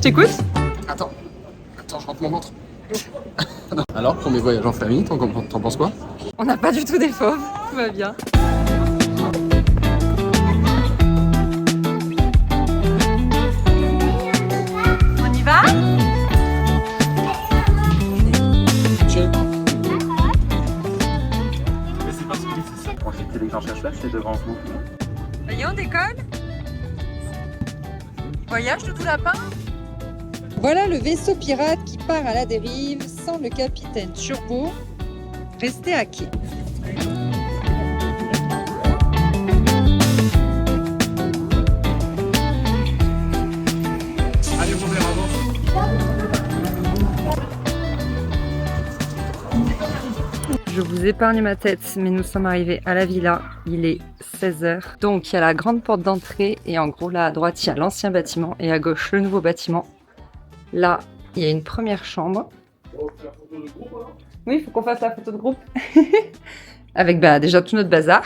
Je t'écoute. Attends, je rentre mon ventre. Alors, premier voyage en famille, t'en penses quoi? On n'a pas du tout des fauves, tout va bien. On y va? Mais c'est parce que c'est ça. Quand j'ai téléchargé là, c'est devant vous. Ça y est, on décolle? Voyage de tout lapin? Voilà le vaisseau pirate qui part à la dérive sans le capitaine Turbo. Restez à quai. Allez, Robert, avance. Je vous épargne ma tête, mais nous sommes arrivés à la villa. Il est 16h. Donc il y a la grande porte d'entrée et en gros là à droite il y a l'ancien bâtiment et à gauche le nouveau bâtiment. Là il y a une première chambre. Oui, il faut qu'on fasse la photo de groupe. Avec déjà tout notre bazar.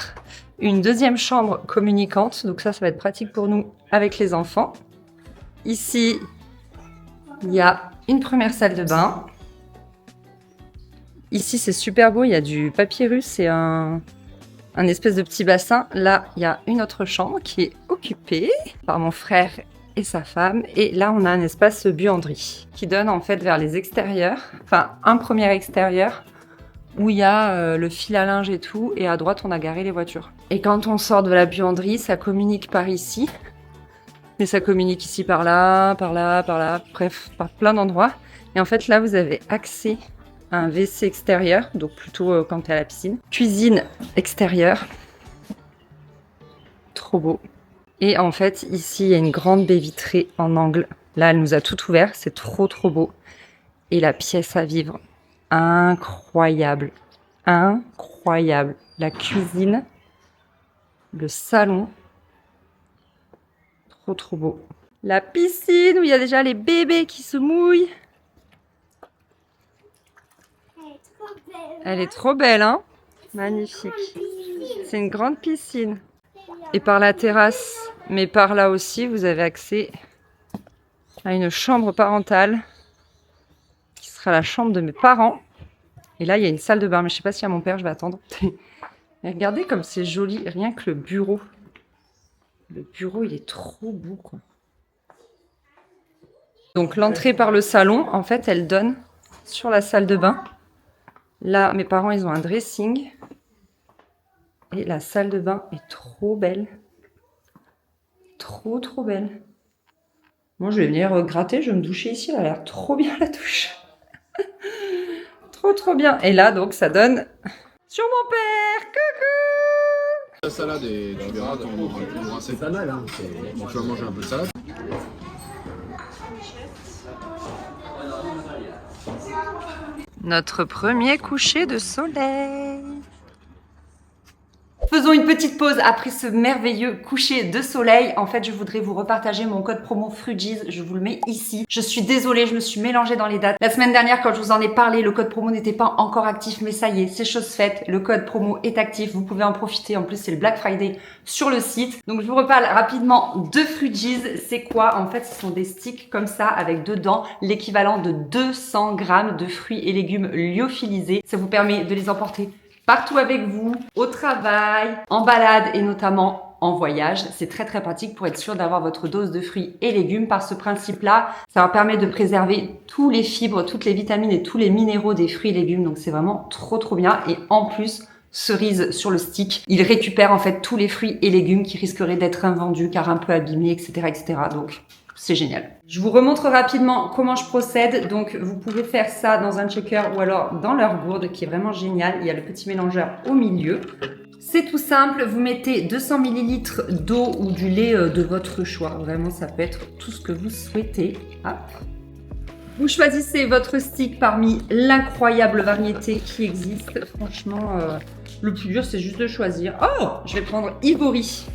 Une deuxième chambre communicante, donc ça va être pratique pour nous avec les enfants. Ici il y a une première salle de bain. Ici, c'est super beau, il y a du papyrus et un espèce de petit bassin. Là, il y a une autre chambre qui est occupée par mon frère et sa femme. Et là, on a un espace buanderie qui donne en fait vers les extérieurs. Enfin, un premier extérieur où il y a le fil à linge et tout. Et à droite, on a garé les voitures. Et quand on sort de la buanderie, ça communique par ici. Mais ça communique ici par là, par là, par là. Bref, par plein d'endroits. Et en fait, là, vous avez accès un WC extérieur, donc plutôt quand tu es à la piscine. Cuisine extérieure. Trop beau. Et en fait, ici, il y a une grande baie vitrée en angle. Là, elle nous a tout ouvert. C'est trop, trop beau. Et la pièce à vivre. Incroyable. Incroyable. La cuisine. Le salon. Trop, trop beau. La piscine où il y a déjà les bébés qui se mouillent. Elle est trop belle, hein? Magnifique. C'est une grande piscine. Et par la terrasse, mais par là aussi, vous avez accès à une chambre parentale qui sera la chambre de mes parents. Et là, il y a une salle de bain, mais je sais pas s'il y a mon père, je vais attendre. Mais regardez comme c'est joli, rien que le bureau. Le bureau, il est trop beau, quoi. Donc l'entrée par le salon, en fait, elle donne sur la salle de bain. Là, mes parents, ils ont un dressing. Et la salle de bain est trop belle. Trop, trop belle. Moi, je vais venir gratter, je vais me doucher ici. Elle a l'air trop bien, la douche. Trop, trop bien. Et là, donc, ça donne sur mon père. Coucou! La salade et tu verras, c'est pas mal. Hein. Donc, tu vas manger un peu de salade. Notre premier coucher de soleil. Faisons une petite pause après ce merveilleux coucher de soleil. En fait, je voudrais vous repartager mon code promo FRUGIES. Je vous le mets ici. Je suis désolée, je me suis mélangée dans les dates. La semaine dernière, quand je vous en ai parlé, le code promo n'était pas encore actif, mais ça y est, c'est chose faite. Le code promo est actif. Vous pouvez en profiter. En plus, c'est le Black Friday sur le site. Donc, je vous reparle rapidement de FRUGIES. C'est quoi? En fait, ce sont des sticks comme ça avec dedans l'équivalent de 200 grammes de fruits et légumes lyophilisés. Ça vous permet de les emporter partout avec vous, au travail, en balade et notamment en voyage. C'est très très pratique pour être sûr d'avoir votre dose de fruits et légumes. Par ce principe-là, ça va permettre de préserver tous les fibres, toutes les vitamines et tous les minéraux des fruits et légumes. Donc c'est vraiment trop trop bien. Et en plus, cerise sur le stick, il récupère en fait tous les fruits et légumes qui risqueraient d'être invendus car un peu abîmés, etc. etc. Donc c'est génial. Je vous remontre rapidement comment je procède. Donc, vous pouvez faire ça dans un shaker ou alors dans leur gourde qui est vraiment génial. Il y a le petit mélangeur au milieu. C'est tout simple. Vous mettez 200 ml d'eau ou du lait de votre choix. Vraiment, ça peut être tout ce que vous souhaitez. Hop. Vous choisissez votre stick parmi l'incroyable variété qui existe. Franchement, le plus dur, c'est juste de choisir. Oh, je vais prendre Ivory.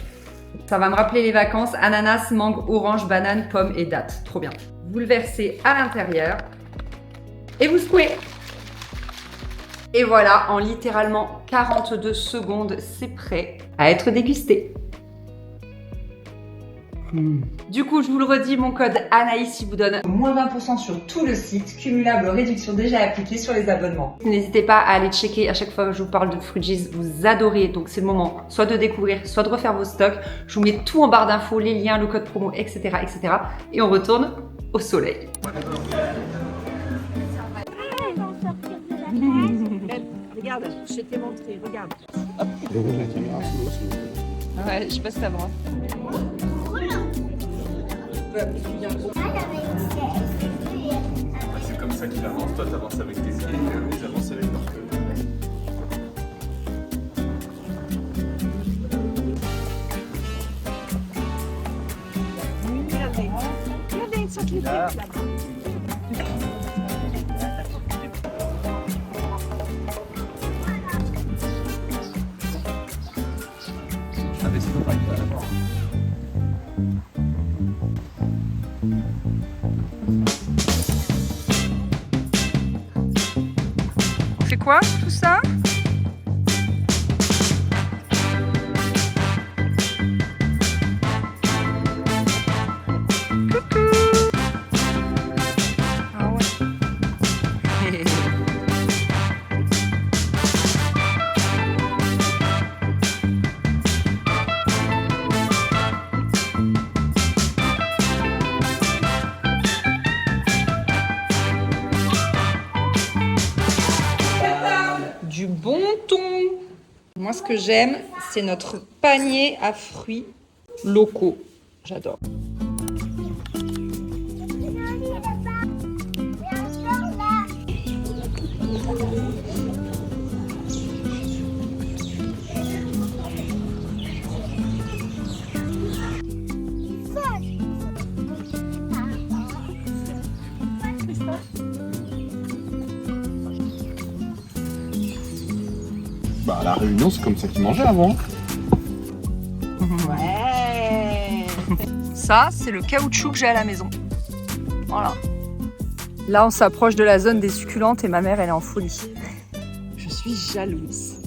Ça va me rappeler les vacances, ananas, mangue, orange, banane, pomme et date. Trop bien. Vous le versez à l'intérieur et vous secouez. Et voilà, en littéralement 42 secondes, c'est prêt à être dégusté. Du coup, je vous le redis, mon code Anaïs, il vous donne moins 20% sur tout le site, cumulable réduction déjà appliquée sur les abonnements. N'hésitez pas à aller checker à chaque fois que je vous parle de Fruitgis, vous adorez, donc c'est le moment soit de découvrir, soit de refaire vos stocks. Je vous mets tout en barre d'infos, les liens, le code promo, etc., etc. Et on retourne au soleil. Regarde, je t'ai montré, regarde. Ouais, je passe ta bras. C'est comme ça qu'il avance. Toi, t'avances avec tes pieds et eux, ils avancent avec leurs queues. Regardez, ça qui est là-bas. On fait quoi, tout ça? Du bon thon. Moi, ce que j'aime, c'est notre panier à fruits locaux. J'adore. Bah, à la Réunion, c'est comme ça qu'ils mangeaient avant. Ouais. Ça, c'est le caoutchouc que j'ai à la maison. Voilà. Là, on s'approche de la zone des succulentes et ma mère, elle est en folie. Je suis jalouse.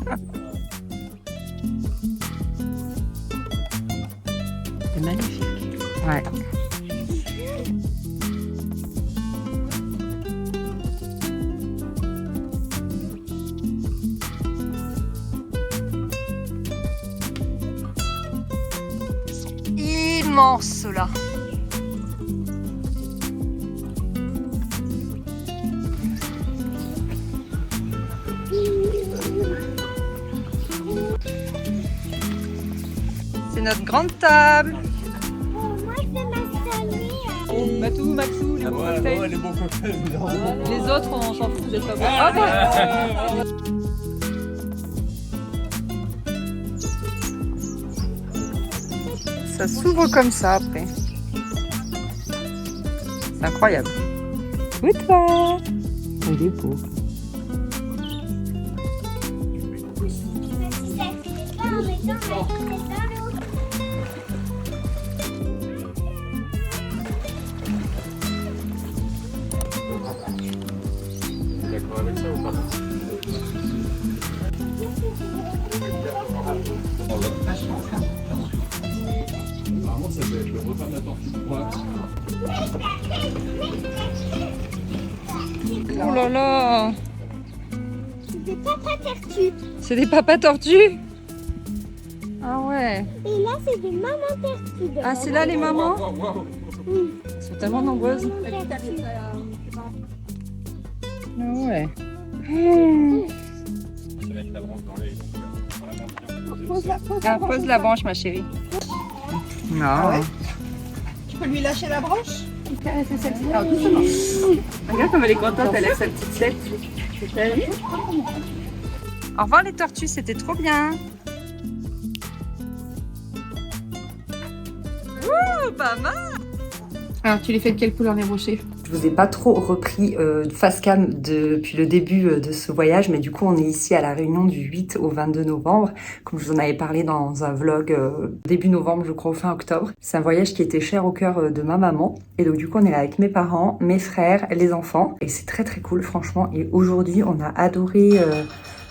C'est magnifique. Ouais. Immense ceux-là. C'est notre grande table. Moi, je vais m'installer. Oh, Matou, Maxou, les bons cocktails. les bons cocktails. Les autres, on s'en fout d'être pas bons. Ah, ouais. Ça s'ouvre comme ça après. C'est incroyable. Oui, toi. Il est beau. Si ça fait pas en mettant ma tête dans l'eau. D'accord avec ça ou pas? Apparemment, ça doit être le repas de la tortue. Oh là là. C'est des papas tortues. C'est des papas tortues. Ah ouais. Et là, c'est des mamans tortues. Ah, c'est là les mamans. Elles sont tellement nombreuses. Ah ouais. Je vais mettre la branche dans les... Ah, pose la branche, ma chérie. Non. Tu peux lui lâcher la branche? Alors, doucement. Regarde comme elle est contente, elle a sa petite tête. Au revoir les tortues, c'était trop bien. Ouh, pas mal. Alors, tu les fais de quelle couleur les rochers? Je vous ai pas trop repris face cam depuis le début de ce voyage, mais du coup on est ici à la Réunion du 8 au 22 novembre, comme je vous en avais parlé dans un vlog début novembre, je crois, ou fin octobre. C'est un voyage qui était cher au cœur de ma maman, et donc du coup on est là avec mes parents, mes frères, les enfants, et c'est très très cool franchement. Et aujourd'hui on a adoré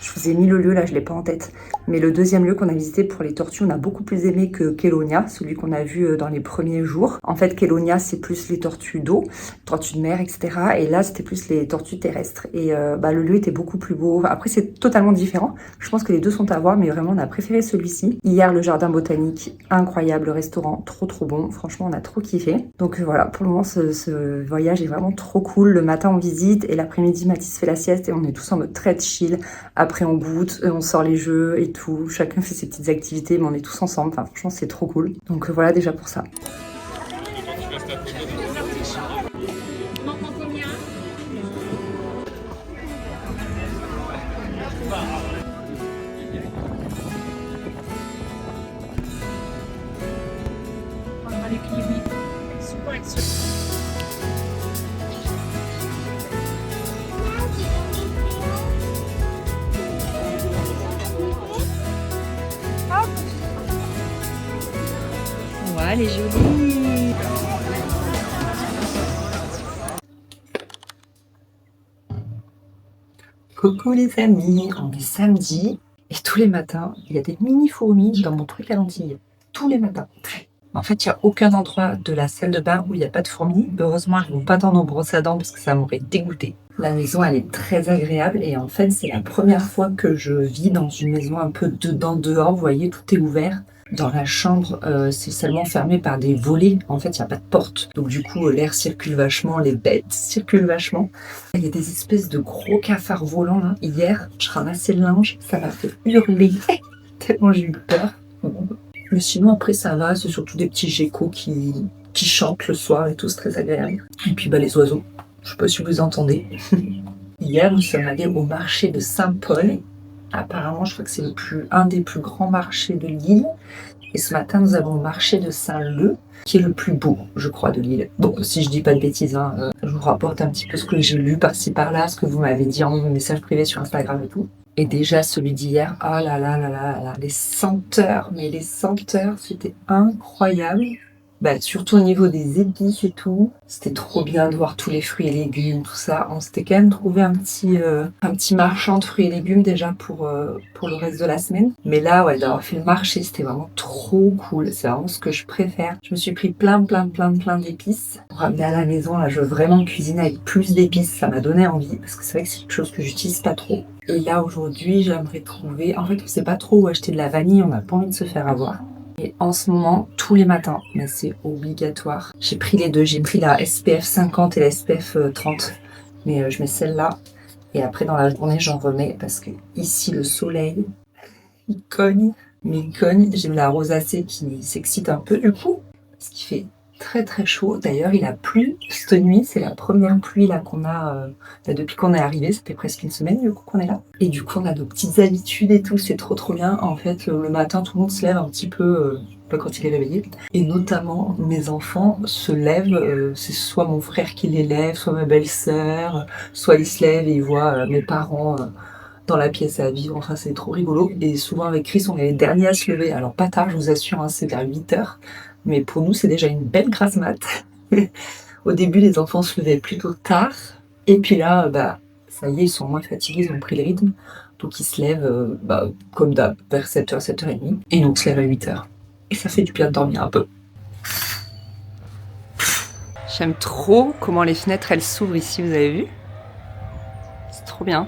Je vous ai mis le lieu là, je l'ai pas en tête. Mais le deuxième lieu qu'on a visité pour les tortues, on a beaucoup plus aimé que Kélonia, celui qu'on a vu dans les premiers jours. En fait, Kélonia, c'est plus les tortues d'eau, tortues de mer, etc. Et là, c'était plus les tortues terrestres. Et le lieu était beaucoup plus beau. Après, c'est totalement différent. Je pense que les deux sont à voir, mais vraiment, on a préféré celui-ci. Hier, le jardin botanique, incroyable. Le restaurant, trop bon. Franchement, on a trop kiffé. Donc voilà, pour le moment, ce voyage est vraiment trop cool. Le matin, on visite et l'après-midi, Mathis fait la sieste et on est tous en mode très chill. Après, on goûte, on sort les jeux et tout. Chacun fait ses petites activités, mais on est tous ensemble. Enfin, franchement, c'est trop cool. Donc voilà déjà pour ça. Ouais, elle est jolie. Coucou les amis, on est samedi et tous les matins, il y a des mini fourmis dans mon truc à lentilles. Tous les matins. En fait, il n'y a aucun endroit de la salle de bain où il n'y a pas de fourmis. Heureusement, elles ne vont pas dans nos brosses à dents parce que ça m'aurait dégoûté. La maison, elle est très agréable et en fait, c'est la première fois que je vis dans une maison un peu dedans, dehors. Vous voyez, tout est ouvert. Dans la chambre, c'est seulement fermé par des volets. En fait, il n'y a pas de porte. Donc du coup, l'air circule vachement, les bêtes circulent vachement. Il y a des espèces de gros cafards volants là. Hier, je ramassais le linge, ça m'a fait hurler tellement j'ai eu peur. Mais sinon, après, ça va. C'est surtout des petits geckos qui chantent le soir et tout, c'est très agréable. Et puis les oiseaux. Je sais pas si vous entendez. Hier, nous sommes allés au marché de Saint-Paul. Apparemment, je crois que c'est un des plus grands marchés de l'île. Et ce matin, nous avons le marché de Saint-Leu, qui est le plus beau, je crois, de l'île. Bon, si je dis pas de bêtises, je vous rapporte un petit peu ce que j'ai lu par-ci par-là, ce que vous m'avez dit en message privé sur Instagram et tout. Et déjà, celui d'hier, oh là là là là là, les senteurs, c'était incroyable. Surtout au niveau des épices et tout, c'était trop bien de voir tous les fruits et légumes, tout ça. On s'était quand même trouvé un petit marchand de fruits et légumes déjà pour le reste de la semaine. Mais là, ouais, d'avoir fait le marché, c'était vraiment trop cool. C'est vraiment ce que je préfère. Je me suis pris plein d'épices pour ramener à la maison. Là, je veux vraiment cuisiner avec plus d'épices. Ça m'a donné envie parce que c'est vrai que c'est quelque chose que j'utilise pas trop. Et là, aujourd'hui, j'aimerais trouver... En fait, on sait pas trop où acheter de la vanille. On n'a pas envie de se faire avoir. Et en ce moment, tous les matins, mais c'est obligatoire. J'ai pris les deux, j'ai pris la SPF 50 et la SPF 30. Mais je mets celle-là et après dans la journée, j'en remets parce que ici, le soleil, il cogne. Mais il cogne, j'ai la rosacée qui s'excite un peu du coup parce qu'il fait très chaud. D'ailleurs, il a plu cette nuit, c'est la première pluie là qu'on a depuis qu'on est arrivé. Ça fait presque une semaine du coup qu'on est là. Et du coup, on a nos petites habitudes et tout, c'est trop bien. En fait, le matin, tout le monde se lève un petit peu quand il est réveillé. Et notamment, mes enfants se lèvent, c'est soit mon frère qui les lève, soit ma belle-sœur, soit ils se lèvent et ils voient mes parents dans la pièce à vivre. Enfin, c'est trop rigolo. Et souvent avec Chris, on est les derniers à se lever. Alors pas tard, je vous assure, c'est vers 8h. Mais pour nous, c'est déjà une belle grasse mat. Au début, les enfants se levaient plutôt tard. Et puis là, ça y est, ils sont moins fatigués, ils ont pris le rythme. Donc ils se lèvent, comme d'hab, vers 7h, 7h30. Et nous, on se lève à 8h. Et ça fait du bien de dormir un peu. J'aime trop comment les fenêtres, elles s'ouvrent ici, vous avez vu? C'est trop bien.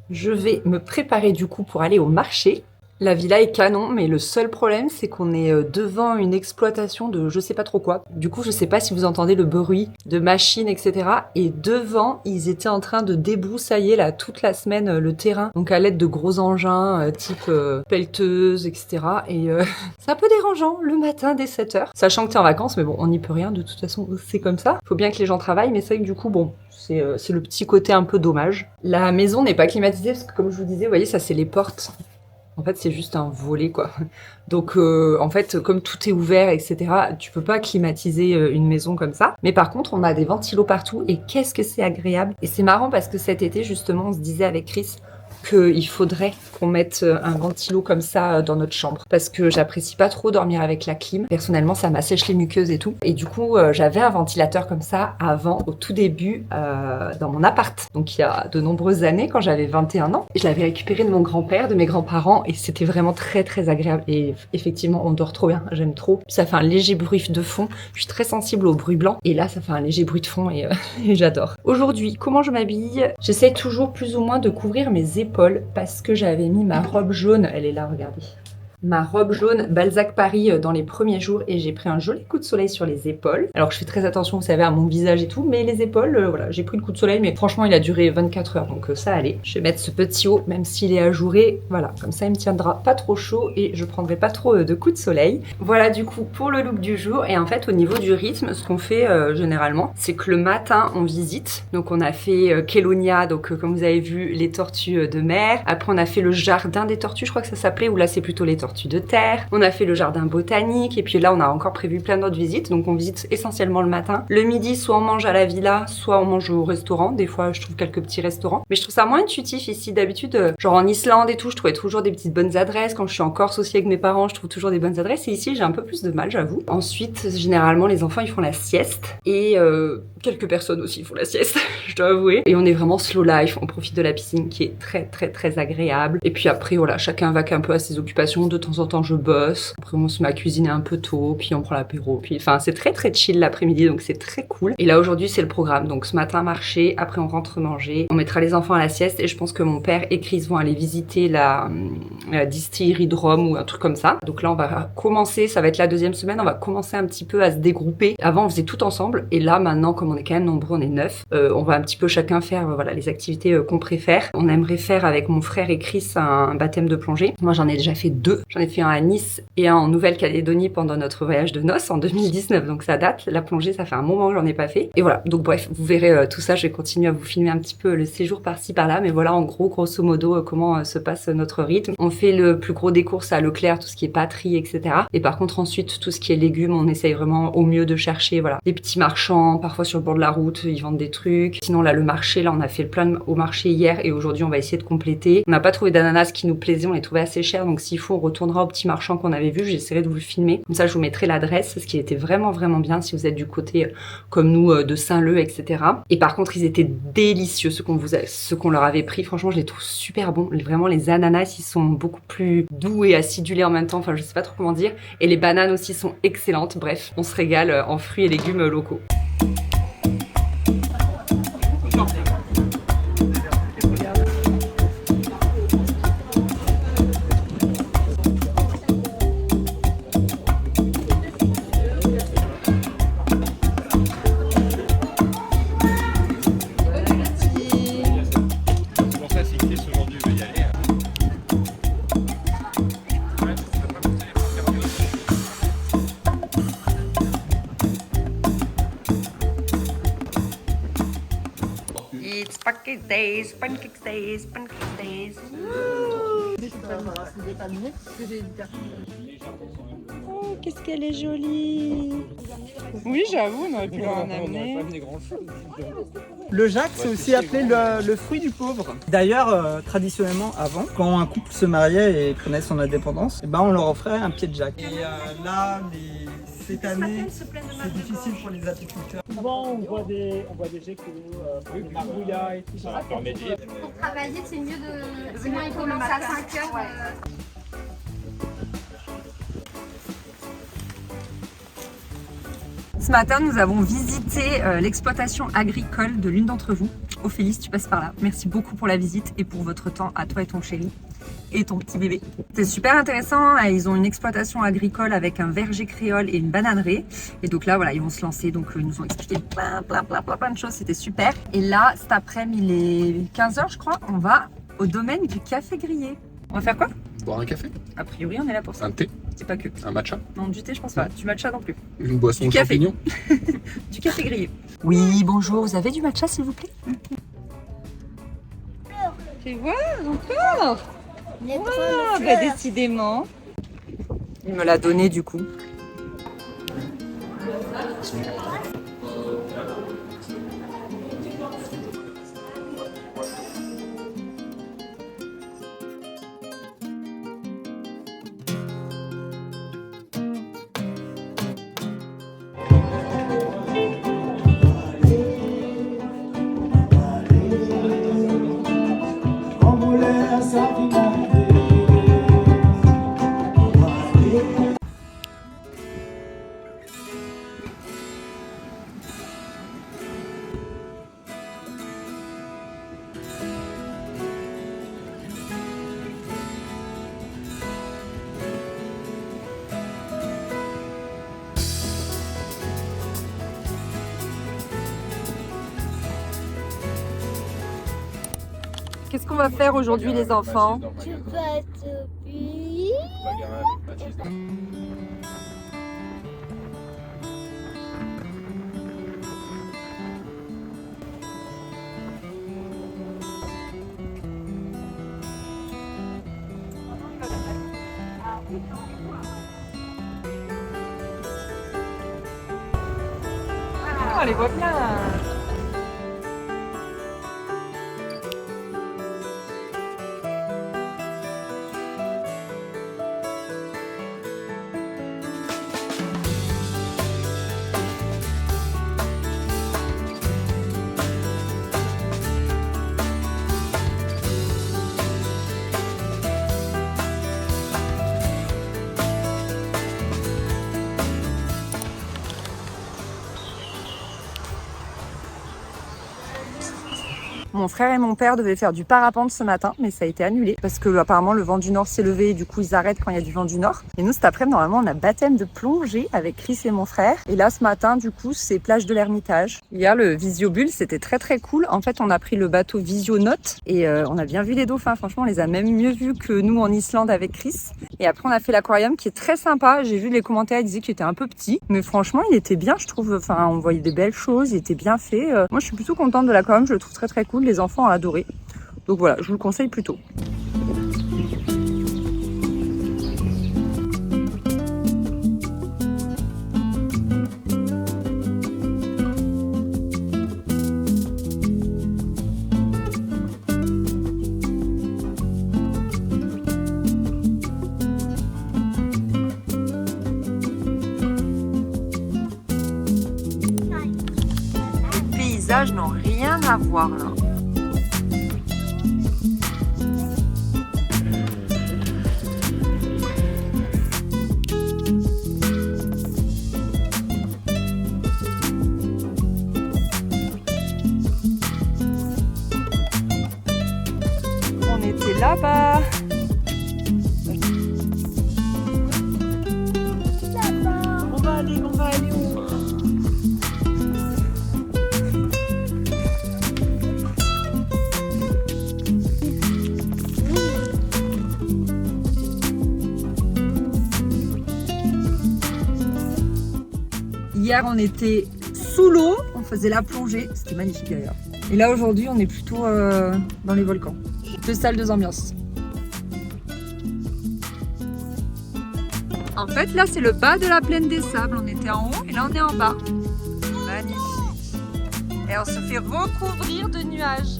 Je vais me préparer du coup pour aller au marché. La villa est canon, mais le seul problème, c'est qu'on est devant une exploitation de je sais pas trop quoi. Du coup, je sais pas si vous entendez le bruit de machines, etc. Et devant, ils étaient en train de débroussailler là toute la semaine le terrain. Donc à l'aide de gros engins type pelleteuse, etc. Et c'est un peu dérangeant le matin dès 7h. Sachant que t'es en vacances, mais bon, on n'y peut rien. De toute façon, c'est comme ça. Faut bien que les gens travaillent, mais c'est vrai que du coup, bon... C'est le petit côté un peu dommage. La maison n'est pas climatisée parce que comme je vous disais, vous voyez, ça c'est les portes. En fait, c'est juste un volet, quoi. Donc, en fait, comme tout est ouvert, etc., tu peux pas climatiser une maison comme ça. Mais par contre, on a des ventilos partout et qu'est-ce que c'est agréable. Et c'est marrant parce que cet été, justement, on se disait avec Chris, qu'il faudrait qu'on mette un ventilo comme ça dans notre chambre parce que j'apprécie pas trop dormir avec la clim. Personnellement, ça m'assèche les muqueuses et tout. Et du coup, j'avais un ventilateur comme ça avant, au tout début, dans mon appart. Donc il y a de nombreuses années, quand j'avais 21 ans. Je l'avais récupéré de mon grand-père, de mes grands-parents, et c'était vraiment très très agréable. Et effectivement, on dort trop bien, j'aime trop. Ça fait un léger bruit de fond. Je suis très sensible au bruit blanc. Et là, ça fait un léger bruit de fond et j'adore. Aujourd'hui, comment je m'habille? J'essaie toujours plus ou moins de couvrir mes épaules parce que j'avais mis ma robe jaune. Elle est là, regardez. Ma robe jaune Balzac Paris dans les premiers jours et j'ai pris un joli coup de soleil sur les épaules. Alors je fais très attention, vous savez, à mon visage et tout, mais les épaules, voilà, j'ai pris le coup de soleil, mais franchement il a duré 24 heures, donc ça allait. Je vais mettre ce petit haut, même s'il est ajouré, voilà, comme ça il me tiendra pas trop chaud et je prendrai pas trop de coups de soleil. Voilà du coup pour le look du jour. Et en fait au niveau du rythme, ce qu'on fait généralement, c'est que le matin on visite. Donc on a fait Kélonia, donc comme vous avez vu, les tortues de mer. Après on a fait le jardin des tortues, je crois que ça s'appelait, ou là c'est plutôt les tortues de terre. On a fait le jardin botanique et puis là on a encore prévu plein d'autres visites. Donc on visite essentiellement le matin. Le midi, soit on mange à la villa, soit on mange au restaurant. Des fois je trouve quelques petits restaurants, mais je trouve ça moins intuitif ici. D'habitude, genre en Islande et tout, je trouvais toujours des petites bonnes adresses. Quand je suis en Corse aussi avec mes parents, je trouve toujours des bonnes adresses, et ici j'ai un peu plus de mal, j'avoue. Ensuite, généralement les enfants ils font la sieste et quelques personnes aussi font la sieste, je dois avouer. Et on est vraiment slow life, on profite de la piscine qui est très très très agréable. Et puis après voilà, chacun vaque un peu à ses occupations. De temps en temps je bosse, après on se met à cuisiner un peu tôt, puis on prend l'apéro, puis enfin c'est très très chill l'après-midi, donc c'est très cool. Et là aujourd'hui c'est le programme, donc ce matin marcher, après on rentre manger, on mettra les enfants à la sieste et je pense que mon père et Chris vont aller visiter la distillerie de Rome ou un truc comme ça. Donc là on va commencer, ça va être la deuxième semaine, on va commencer un petit peu à se dégrouper. Avant on faisait tout ensemble et là maintenant comme on est quand même nombreux, on est 9, on va un petit peu chacun faire voilà les activités qu'on préfère. On aimerait faire avec mon frère et Chris un baptême de plongée. Moi j'en ai déjà fait 2. J'en ai fait un à Nice et un en Nouvelle-Calédonie pendant notre voyage de noces en 2019, donc ça date. La plongée, ça fait un moment que j'en ai pas fait. Et voilà, donc bref, vous verrez tout ça, je vais continuer à vous filmer un petit peu le séjour par-ci par-là, mais voilà en gros, grosso modo, comment se passe notre rythme. On fait le plus gros des courses à Leclerc, tout ce qui est pâterie, etc. Et par contre ensuite, tout ce qui est légumes, on essaye vraiment au mieux de chercher, voilà, des petits marchands, parfois sur le bord de la route, ils vendent des trucs. Sinon là, le marché, là on a fait le plein au marché hier et aujourd'hui on va essayer de compléter. On n'a pas trouvé d'ananas qui nous plaisait, on les trouvait assez chers, donc s'il faut on retournera au petit marchand qu'on avait vu, j'essaierai de vous le filmer. Comme ça je vous mettrai l'adresse, ce qui était vraiment vraiment bien si vous êtes du côté comme nous de Saint-Leu, etc. Et par contre ils étaient délicieux ce qu'on leur avait pris, franchement je les trouve super bons. Vraiment les ananas ils sont beaucoup plus doux et acidulés en même temps, enfin je sais pas trop comment dire. Et les bananes aussi sont excellentes, bref on se régale en fruits et légumes locaux. It's pancake days, pancake days, pancake days. Oh, qu'est-ce qu'elle est jolie. Oui, j'avoue, on aurait pu leur en amener. Le Jacques, c'est aussi appelé le fruit du pauvre. D'ailleurs, traditionnellement, avant, quand un couple se mariait et prenait son indépendance, eh ben, on leur offrait un pied de Jacques. Et là, cette année, c'est difficile pour les apiculteurs. Souvent, on voit des geckos, des marbouillas et tout ça. Pour travailler, c'est mieux de venir et commencer à 5 heures. Ce matin, nous avons visité l'exploitation agricole de l'une d'entre vous. Ophélie, si tu passes par là, merci beaucoup pour la visite et pour votre temps à toi et ton chéri et ton petit bébé. C'est super intéressant, ils ont une exploitation agricole avec un verger créole et une bananerie. Et donc là, voilà, ils vont se lancer. Donc ils nous ont expliqué plein de choses, c'était super. Et là, cet après-midi, il est 15h je crois, on va au domaine du café grillé. On va faire quoi? Boire un café? A priori, on est là pour ça. Un thé? C'est pas que. Un matcha? Non, du thé, je pense pas. Du matcha non plus. Une boisson Du café. champignon? Du café grillé. Oui, bonjour, vous avez du matcha s'il vous plaît? Tu vois, encore? Wow, bah décidément. Il me l'a donné du coup. Qu'est-ce qu'on va faire aujourd'hui les enfants? Tu vas te plier. Ah, on les voit bien. Mon frère et mon père devaient faire du parapente ce matin, mais ça a été annulé parce que apparemment le vent du nord s'est levé et du coup ils arrêtent quand il y a du vent du nord. Et nous cet après-midi normalement on a baptême de plongée avec Chris et mon frère. Et là ce matin du coup c'est plage de l'Ermitage. Hier le Visiobulle c'était très très cool. En fait on a pris le bateau Visionaute et on a bien vu les dauphins. Franchement on les a même mieux vus que nous en Islande avec Chris. Et après on a fait l'aquarium qui est très sympa. J'ai vu les commentaires, ils disaient qu'il était un peu petit, mais franchement il était bien je trouve. Enfin on voyait des belles choses, il était bien fait. Moi je suis plutôt contente de l'aquarium, je le trouve très très cool. Les enfants ont adoré. Donc voilà, je vous le conseille plutôt. Les paysages n'ont rien à voir là. On était là-bas. On va aller où? Hier, on était sous l'eau, on faisait la plongée, c'était magnifique d'ailleurs. Et là, aujourd'hui, on est plutôt dans les volcans. Deux salles, deux ambiances. En fait, là, c'est le bas de la plaine des sables. On était en haut et là, on est en bas. Magnifique. Et on se fait recouvrir de nuages.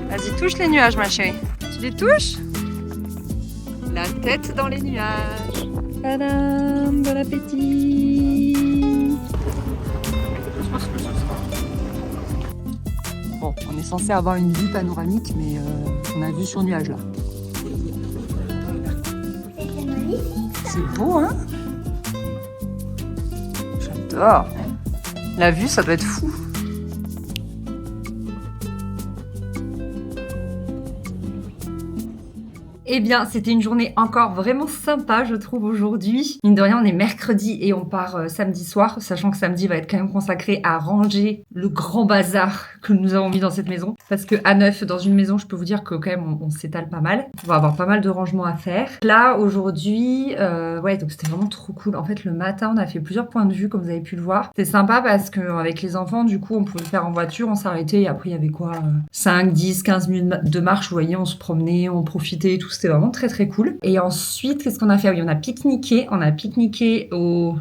Vas-y, touche les nuages, ma chérie. Tu les touches? La tête dans les nuages. Tadam, bon appétit. Bon, on est censé avoir une vue panoramique, mais on a vue sur nuage là. C'est beau, hein? J'adore. La vue, ça doit être fou. Eh bien, c'était une journée encore vraiment sympa, je trouve, aujourd'hui. Mine de rien, on est mercredi et on part samedi soir, sachant que samedi va être quand même consacré à ranger le grand bazar que nous avons mis dans cette maison. Parce que à neuf, dans une maison, je peux vous dire que quand même, on s'étale pas mal. On va avoir pas mal de rangements à faire. Là, aujourd'hui, ouais, donc c'était vraiment trop cool. En fait, le matin, on a fait plusieurs points de vue, comme vous avez pu le voir. C'était sympa parce qu'avec les enfants, du coup, on pouvait le faire en voiture, on s'arrêtait et après, il y avait quoi 5, 10, 15 minutes de marche, vous voyez, on se promenait, on profitait et tout. C'était vraiment très très cool. Et ensuite, qu'est-ce qu'on a fait? Oui, on a pique-niqué. On a pique-niqué au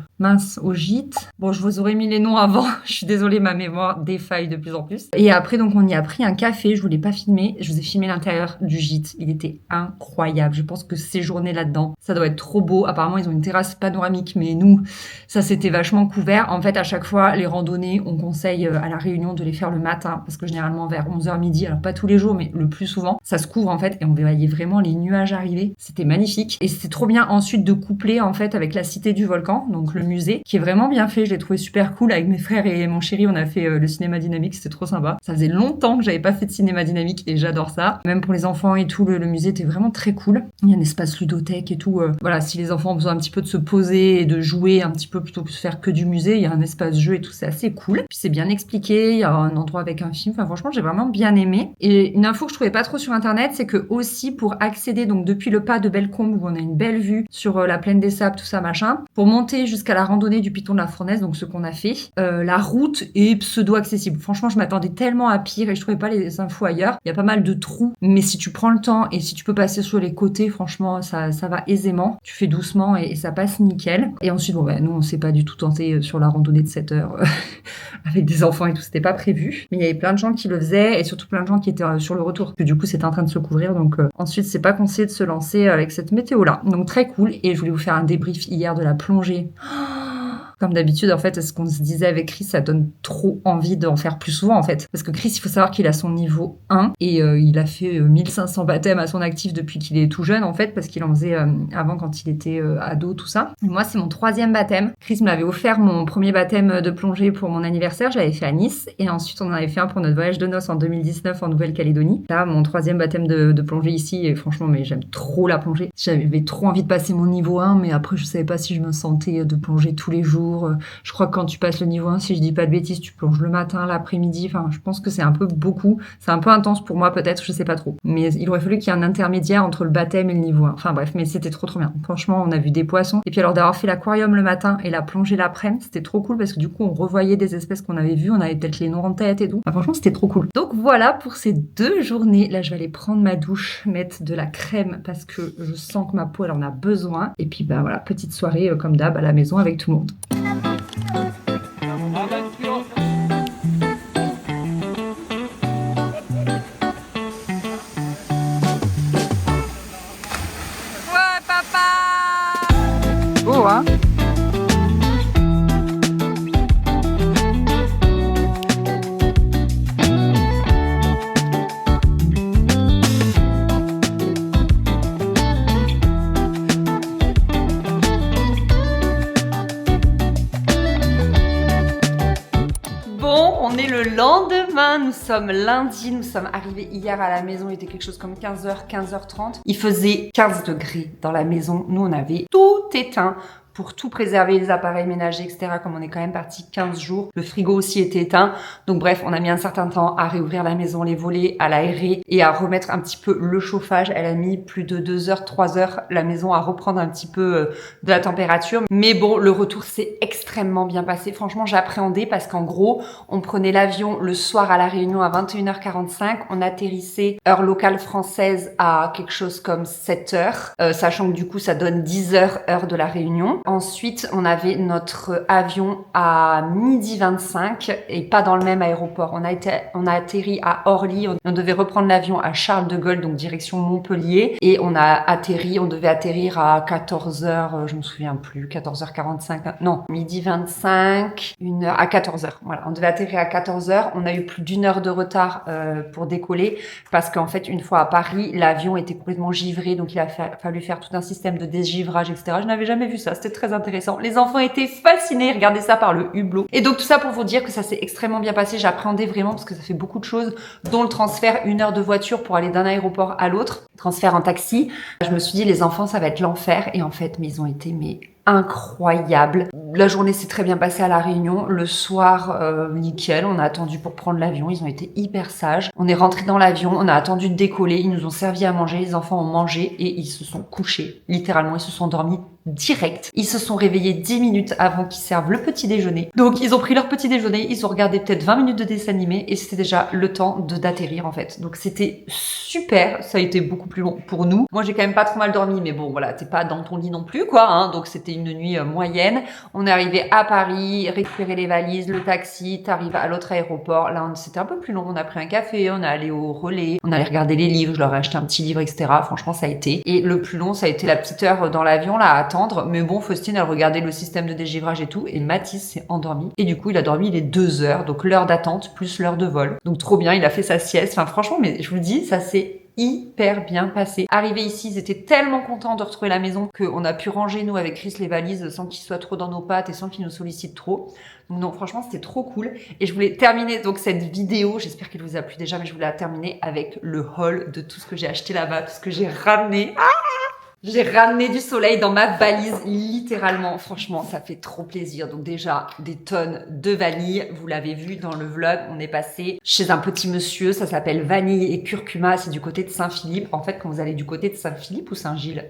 gîte. Bon, je vous aurais mis les noms avant. Je suis désolée, ma mémoire défaille de plus en plus. Et après, donc, on y a pris un café. Je voulais pas filmer. Je vous ai filmé l'intérieur du gîte. Il était incroyable. Je pense que séjourner là-dedans, ça doit être trop beau. Apparemment, ils ont une terrasse panoramique, mais nous, ça c'était vachement couvert. En fait, à chaque fois, les randonnées, on conseille à la Réunion de les faire le matin parce que généralement vers 11h midi, alors pas tous les jours, mais le plus souvent, ça se couvre en fait et on voyait vraiment les nuages nuages arrivaient. C'était magnifique. Et c'était trop bien ensuite de coupler en fait avec la Cité du Volcan, donc le musée, qui est vraiment bien fait. Je l'ai trouvé super cool. Avec mes frères et mon chéri, on a fait le cinéma dynamique, c'était trop sympa. Ça faisait longtemps que j'avais pas fait de cinéma dynamique et j'adore ça. Même pour les enfants et tout, le musée était vraiment très cool. Il y a un espace ludothèque et tout. Voilà, si les enfants ont besoin un petit peu de se poser et de jouer un petit peu plutôt que de faire que du musée, il y a un espace jeu et tout, c'est assez cool. Puis c'est bien expliqué, il y a un endroit avec un film. Enfin franchement, j'ai vraiment bien aimé. Et une info que je trouvais pas trop sur internet, c'est que aussi pour accéder donc depuis le pas de Bellecombe où on a une belle vue sur la plaine des Sables, tout ça machin, pour monter jusqu'à la randonnée du Piton de la Fournaise, donc ce qu'on a fait, la route est pseudo accessible. Franchement, je m'attendais tellement à pire et je trouvais pas les infos ailleurs. Il y a pas mal de trous, mais si tu prends le temps et si tu peux passer sur les côtés, franchement, ça va aisément. Tu fais doucement et ça passe nickel. Et ensuite, bon, nous, on s'est pas du tout tenté sur la randonnée de 7 heures avec des enfants et tout, c'était pas prévu. Mais il y avait plein de gens qui le faisaient et surtout plein de gens qui étaient sur le retour. Que du coup, c'était en train de se couvrir. Donc ensuite, c'est pas conseillé de se lancer avec cette météo-là. Donc très cool. Et je voulais vous faire un débrief hier de la plongée. Comme d'habitude, en fait, ce qu'on se disait avec Chris, ça donne trop envie d'en faire plus souvent, en fait. Parce que Chris, il faut savoir qu'il a son niveau 1 et il a fait 1500 baptêmes à son actif depuis qu'il est tout jeune, en fait, parce qu'il en faisait avant quand il était ado, tout ça. Et moi, c'est mon 3e baptême. Chris me l'avait offert mon premier baptême de plongée pour mon anniversaire. J'avais fait à Nice et ensuite, on en avait fait un pour notre voyage de noces en 2019 en Nouvelle-Calédonie. Là, mon 3e baptême de plongée ici et franchement, mais j'aime trop la plongée. J'avais trop envie de passer mon niveau 1, mais après, je savais pas si je me sentais de plonger tous les jours. Je crois que quand tu passes le niveau 1, si je dis pas de bêtises, tu plonges le matin, l'après-midi. Enfin, je pense que c'est un peu beaucoup. C'est un peu intense pour moi, peut-être, je sais pas trop. Mais il aurait fallu qu'il y ait un intermédiaire entre le baptême et le niveau 1. Enfin bref, mais c'était trop bien. Franchement, on a vu des poissons. Et puis alors d'avoir fait l'aquarium le matin et la plongée l'après-midi, c'était trop cool parce que du coup, on revoyait des espèces qu'on avait vues. On avait peut-être les noms en tête et tout. Enfin, franchement, c'était trop cool. Donc voilà pour ces 2 journées. Là, je vais aller prendre ma douche, mettre de la crème parce que je sens que ma peau, elle en a besoin. Et puis, bah voilà, petite soirée comme d'hab à la maison avec tout le monde. Ouais, papa! Beau, hein? On est le lendemain, nous sommes lundi, nous sommes arrivés hier à la maison, il était quelque chose comme 15h, 15h30. Il faisait 15 degrés dans la maison, nous on avait tout éteint pour tout préserver, les appareils ménagers, etc. Comme on est quand même parti 15 jours, le frigo aussi était éteint. Donc bref, on a mis un certain temps à réouvrir la maison, les volets, à l'aérer et à remettre un petit peu le chauffage. Elle a mis plus de 2 heures, 3 heures la maison à reprendre un petit peu de la température. Mais bon, le retour s'est extrêmement bien passé. Franchement, j'appréhendais parce qu'en gros, on prenait l'avion le soir à La Réunion à 21h45. On atterrissait heure locale française à quelque chose comme 7 heures, sachant que du coup, ça donne 10 heures heure de La Réunion. Ensuite, on avait notre avion à 12h25 et pas dans le même aéroport. On a atterri à Orly. On devait reprendre l'avion à Charles de Gaulle, donc direction Montpellier. Et on devait atterrir à 14h, je me souviens plus, 14h45, non, 12h25, 1h, à 14h. Voilà, on devait atterrir à 14h. On a eu plus d'1 heure de retard pour décoller parce qu'en fait, une fois à Paris, l'avion était complètement givré, donc il a fallu faire tout un système de dégivrage, etc. Je n'avais jamais vu ça, c'était très intéressant. Les enfants étaient fascinés, regardaient ça par le hublot. Et donc tout ça pour vous dire que ça s'est extrêmement bien passé. J'appréhendais vraiment parce que ça fait beaucoup de choses, dont le transfert 1 heure de voiture pour aller d'un aéroport à l'autre, transfert en taxi. Je me suis dit les enfants ça va être l'enfer et en fait mais ils ont été incroyable. La journée s'est très bien passée à La Réunion. Le soir, nickel. On a attendu pour prendre l'avion. Ils ont été hyper sages. On est rentré dans l'avion. On a attendu de décoller. Ils nous ont servi à manger. Les enfants ont mangé et ils se sont couchés. Littéralement, ils se sont endormis direct. Ils se sont réveillés 10 minutes avant qu'ils servent le petit déjeuner. Donc, ils ont pris leur petit déjeuner. Ils ont regardé peut-être 20 minutes de dessin animé et c'était déjà le temps d'atterrir en fait. Donc, c'était super. Ça a été beaucoup plus long pour nous. Moi, j'ai quand même pas trop mal dormi, mais bon, voilà, t'es pas dans ton lit non plus, quoi, hein. Donc, c'était une nuit moyenne. On est arrivé à Paris, récupérer les valises, le taxi, t'arrives à l'autre aéroport. Là, c'était un peu plus long. On a pris un café, on est allé au relais, on allait regarder les livres, je leur ai acheté un petit livre, etc. Franchement, ça a été. Et le plus long, ça a été la petite heure dans l'avion, là, à attendre. Mais bon, Faustine, elle regardait le système de dégivrage et tout. Et Mathis s'est endormi. Et du coup, il a dormi les 2 heures. Donc, l'heure d'attente plus l'heure de vol. Donc, trop bien. Il a fait sa sieste. Enfin, franchement, mais je vous dis, ça s'est hyper bien passé. Arrivés ici, ils étaient tellement contents de retrouver la maison qu'on a pu ranger, nous, avec Chris, les valises sans qu'ils soient trop dans nos pattes et sans qu'ils nous sollicitent trop. Donc non, franchement, c'était trop cool. Et je voulais terminer donc cette vidéo, j'espère qu'elle vous a plu déjà, mais je voulais la terminer avec le haul de tout ce que j'ai acheté là-bas, tout ce que j'ai ramené. J'ai ramené du soleil dans ma valise, littéralement. Franchement, ça fait trop plaisir. Donc déjà, des tonnes de vanille. Vous l'avez vu dans le vlog, on est passé chez un petit monsieur. Ça s'appelle Vanille et Curcuma. C'est du côté de Saint-Philippe. En fait, quand vous allez du côté de Saint-Philippe ou Saint-Gilles,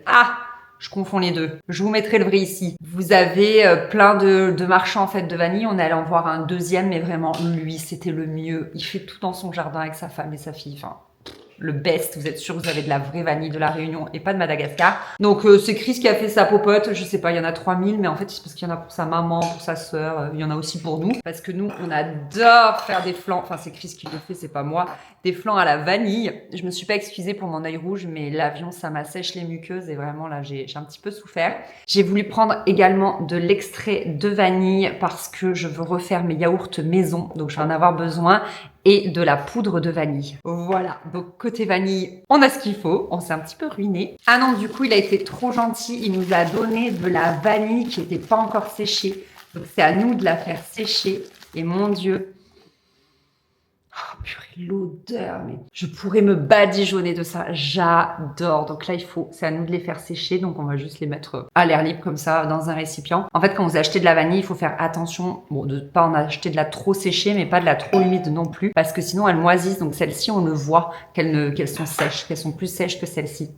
je confonds les deux. Je vous mettrai le vrai ici. Vous avez plein de marchands en fait de vanille. On est allé en voir un deuxième, mais vraiment, lui, c'était le mieux. Il fait tout dans son jardin avec sa femme et sa fille. Enfin, le best, vous êtes sûr que vous avez de la vraie vanille de la Réunion et pas de Madagascar. Donc c'est Chris qui a fait sa popote, je sais pas, il y en a 3000, mais en fait c'est parce qu'il y en a pour sa maman, pour sa sœur, il y en a aussi pour nous. Parce que nous, on adore faire des flans, enfin c'est Chris qui le fait, c'est pas moi, des flans à la vanille. Je me suis pas excusée pour mon œil rouge, mais l'avion ça m'assèche les muqueuses et vraiment là j'ai un petit peu souffert. J'ai voulu prendre également de l'extrait de vanille parce que je veux refaire mes yaourts maison, donc je vais en avoir besoin. Et de la poudre de vanille. Voilà, donc côté vanille, on a ce qu'il faut. On s'est un petit peu ruiné. Ah non, du coup, il a été trop gentil. Il nous a donné de la vanille qui n'était pas encore séchée. Donc c'est à nous de la faire sécher. Et mon Dieu, oh purée, l'odeur, mais je pourrais me badigeonner de ça. J'adore. Donc là, c'est à nous de les faire sécher. Donc on va juste les mettre à l'air libre comme ça dans un récipient. En fait, quand vous achetez de la vanille, il faut faire attention, bon, de pas en acheter de la trop séchée, mais pas de la trop humide non plus, parce que sinon elles moisissent. Donc celles-ci, on ne voit qu'elles sont sèches, qu'elles sont plus sèches que celles-ci.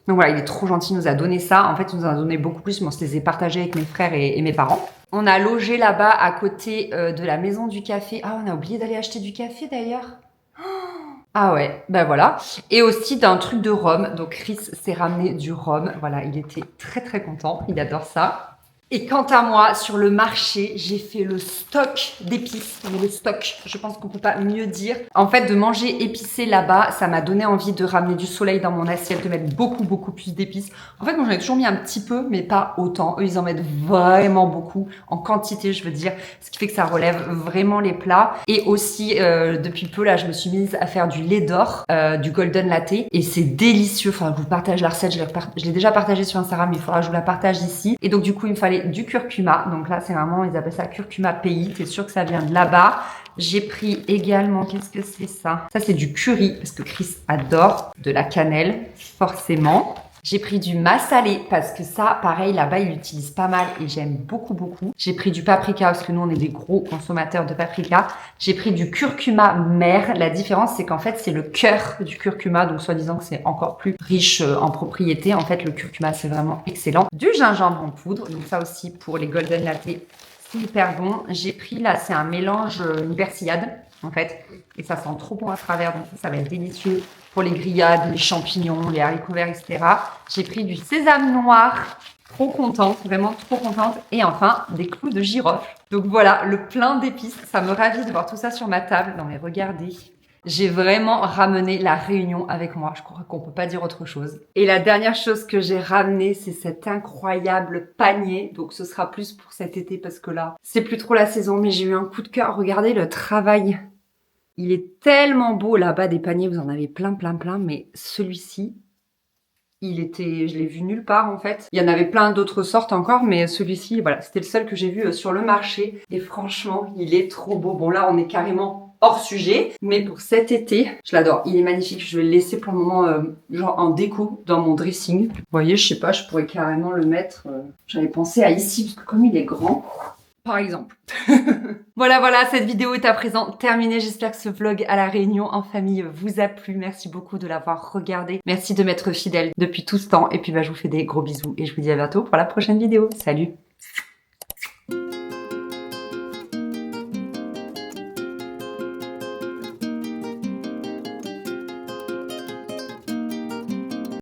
Donc voilà, il est trop gentil, il nous a donné ça. En fait, il nous en a donné beaucoup plus, mais on se les a partagés avec mes frères et mes parents. On a logé là-bas à côté de la maison du café. Ah, on a oublié d'aller acheter du café d'ailleurs. Ah ouais, ben voilà. Et aussi d'un truc de rhum. Donc Chris s'est ramené du rhum. Voilà, il était très très content. Il adore ça. Et quant à moi, sur le marché, j'ai fait le stock d'épices. Mais le stock, je pense qu'on peut pas mieux dire. En fait, de manger épicé là-bas, ça m'a donné envie de ramener du soleil dans mon assiette, de mettre beaucoup plus d'épices. En fait, moi, j'en ai toujours mis un petit peu, mais pas autant. Eux, ils en mettent vraiment beaucoup, en quantité, je veux dire. Ce qui fait que ça relève vraiment les plats. Et aussi, depuis peu, là, je me suis mise à faire du lait d'or, du golden latte. Et c'est délicieux. Enfin, je vous partage la recette. Je l'ai déjà partagée sur Instagram, mais il faudra que je vous la partage ici. Et donc, du coup, il me fallait du curcuma. Donc là, c'est vraiment, ils appellent ça curcuma pays. C'est sûr que ça vient de là-bas. J'ai pris également, qu'est-ce que c'est ça? Ça, c'est du curry, parce que Chris adore de la cannelle, forcément. J'ai pris du massalé parce que ça, pareil, là-bas, ils l'utilisent pas mal et j'aime beaucoup. J'ai pris du paprika parce que nous, on est des gros consommateurs de paprika. J'ai pris du curcuma mer. La différence, c'est qu'en fait, c'est le cœur du curcuma. Donc, soi-disant que c'est encore plus riche en propriétés. En fait, le curcuma, c'est vraiment excellent. Du gingembre en poudre. Donc, ça aussi, pour les golden latte, c'est hyper bon. J'ai pris, là, c'est un mélange, une persillade, en fait. Et ça sent trop bon à travers. Donc, ça va être délicieux. Pour les grillades, les champignons, les haricots verts, etc. J'ai pris du sésame noir, trop contente, vraiment trop contente. Et enfin, des clous de girofle. Donc voilà, le plein d'épices. Ça me ravit de voir tout ça sur ma table. Non mais regardez, j'ai vraiment ramené la Réunion avec moi. Je crois qu'on peut pas dire autre chose. Et la dernière chose que j'ai ramenée, c'est cet incroyable panier. Donc ce sera plus pour cet été parce que là, c'est plus trop la saison. Mais j'ai eu un coup de cœur. Regardez le travail. Il est tellement beau là-bas des paniers, vous en avez plein, mais celui-ci, je l'ai vu nulle part en fait. Il y en avait plein d'autres sortes encore, mais celui-ci, voilà, c'était le seul que j'ai vu sur le marché. Et franchement, il est trop beau. Bon là, on est carrément hors sujet, mais pour cet été, je l'adore. Il est magnifique, je vais le laisser pour le moment genre en déco dans mon dressing. Vous voyez, je sais pas, je pourrais carrément le mettre. J'avais pensé à ici, parce que comme il est grand... Par exemple. Voilà, cette vidéo est à présent terminée. J'espère que ce vlog à la Réunion en famille vous a plu. Merci beaucoup de l'avoir regardé. Merci de m'être fidèle depuis tout ce temps. Et puis je vous fais des gros bisous et je vous dis à bientôt pour la prochaine vidéo. Salut!